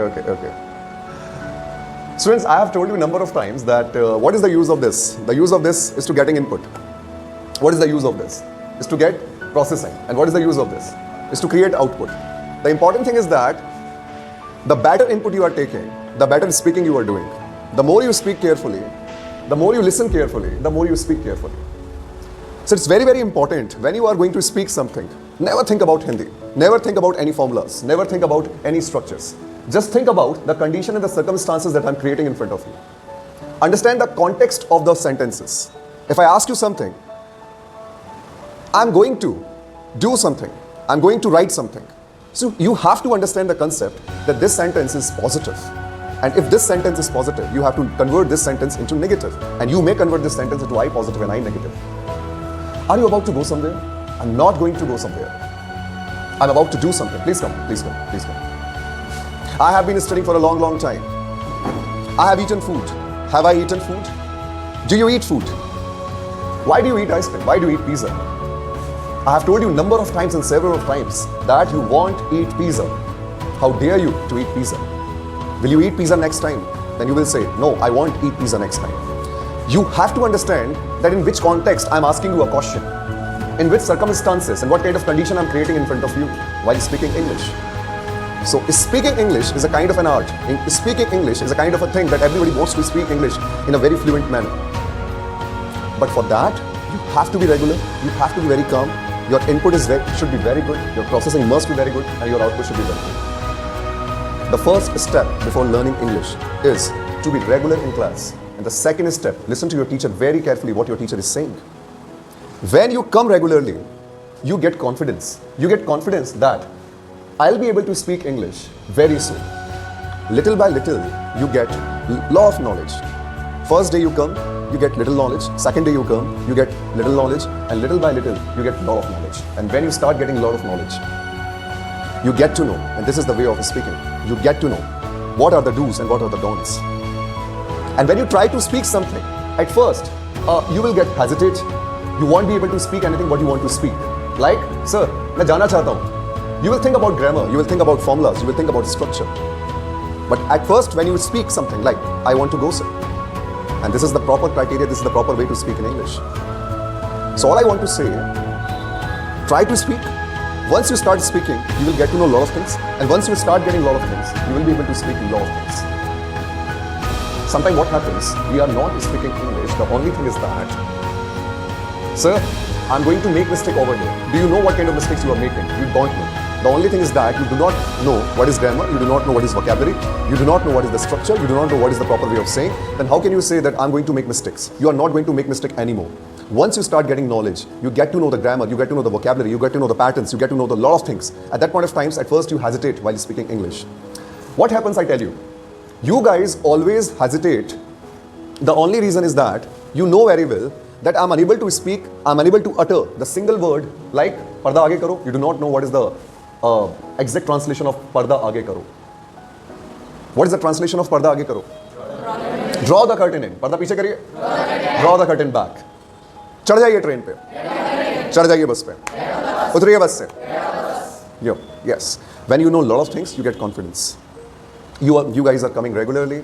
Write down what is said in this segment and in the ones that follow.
Okay. Students, I have told you a number of times that what is the use of this? The use of this is to getting input. What is the use of this? Is to get processing. And what is the use of this? Is to create output. The important thing is that the better input you are taking, the better speaking you are doing. The more you speak carefully, the more you listen carefully, the more you speak carefully. So it's very, very important when you are going to speak something, never think about Hindi, never think about any formulas, never think about any structures. Just think about the condition and the circumstances that I'm creating in front of you. Understand the context of the sentences. If I ask you something, I'm going to do something, I'm going to write something. So you have to understand the concept that this sentence is positive. And if this sentence is positive, you have to convert this sentence into negative. And you may convert this sentence into I positive and I negative. Are you about to go somewhere? I'm not going to go somewhere. I'm about to do something. Please come, please come, please come. I have been studying for a long, long time. I have eaten food. Have I eaten food? Do you eat food? Why do you eat ice cream? Why do you eat pizza? I have told you a number of times and several times that you won't eat pizza. How dare you to eat pizza? Will you eat pizza next time? Then you will say, no, I won't eat pizza next time. You have to understand that in which context I'm asking you a question, in which circumstances and what kind of condition I'm creating in front of you while speaking English. So speaking English is a kind of an art. Speaking English is a kind of a thing that everybody wants to speak English in a very fluent manner. But for that, you have to be regular, you have to be very calm, your input should be very good, your processing must be very good, and your output should be very good. The first step before learning English is to be regular in class. And the second step, listen to your teacher very carefully what your teacher is saying. When you come regularly, you get confidence. You get confidence that I'll be able to speak English very soon. Little by little, you get lot of knowledge. First day you come, you get little knowledge. Second day you come, you get little knowledge. And little by little, you get lot of knowledge. And when you start getting a lot of knowledge, you get to know, and this is the way of speaking, you get to know what are the do's and what are the don'ts. And when you try to speak something, at first, you will get hesitate. You won't be able to speak anything what you want to speak. Like, sir, मैं जाना चाहता हूँ. You will think about grammar, you will think about formulas, you will think about structure. But at first, when you speak something like, I want to go, sir. And this is the proper criteria, this is the proper way to speak in English. So all I want to say, try to speak. Once you start speaking, you will get to know a lot of things. And once you start getting a lot of things, you will be able to speak a lot of things. Sometimes what happens, we are not speaking English. The only thing is that, sir, I'm going to make mistake over here. Do you know what kind of mistakes you are making? You don't know. The only thing is that you do not know what is grammar, you do not know what is vocabulary, you do not know what is the structure, you do not know what is the proper way of saying. Then how can you say that I'm going to make mistakes? You are not going to make mistake anymore. Once you start getting knowledge, you get to know the grammar, you get to know the vocabulary, you get to know the patterns, you get to know a lot of things. At that point of time, at first you hesitate while speaking English. What happens, I tell you? You guys always hesitate. The only reason is that you know very well that I'm unable to speak, I'm unable to utter the single word like Parda aage karo. You do not know what is the exact translation of Parda aage karo. What is the translation of Parda aage karo? Draw the curtain in. Parda पीछे करिए. Draw the curtain back. चढ़ जाइए train पे, चढ़ जाइए बस पे, उतरिए बस से. Yes. When you know a lot of things, you get confidence. You guys are coming regularly.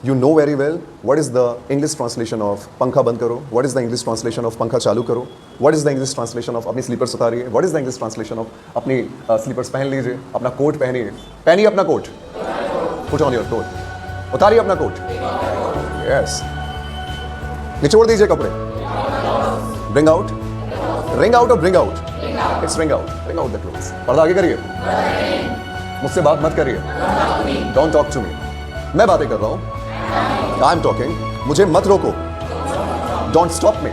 You know very well what is the English translation of Pankha Band Karo, what is the English translation of Pankha Chalu Karo, what is the English translation of अपनी slippers उतारिए, what is the English translation of अपनी slippers पहन लीजिए, अपना coat पहनिए, पहनिए अपना coat, put on your coat, उतारिए अपना coat, yes, निचोड़ दीजिए कपड़े, bring out, ring out or bring out, it's ring out the clothes, पर्दा आगे करिए, मुझसे बात मत करिए, don't talk to me, मैं बातें कर रहा हूँ, I'm talking, मुझे मत रोको, don't stop me.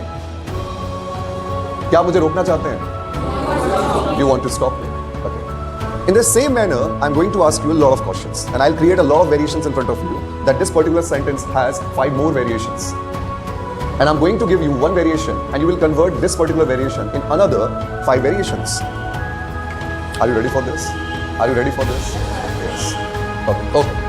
क्या मुझे रोकना चाहते हैं? You want to stop me? Okay. In the same manner, I'm going to ask you a lot of questions and I'll create a lot of variations in front of you that this particular sentence has 5 more variations. And I'm going to give you one variation and you will convert this particular variation in another 5 variations. Are you ready for this? Are you ready for this? Yes. Okay.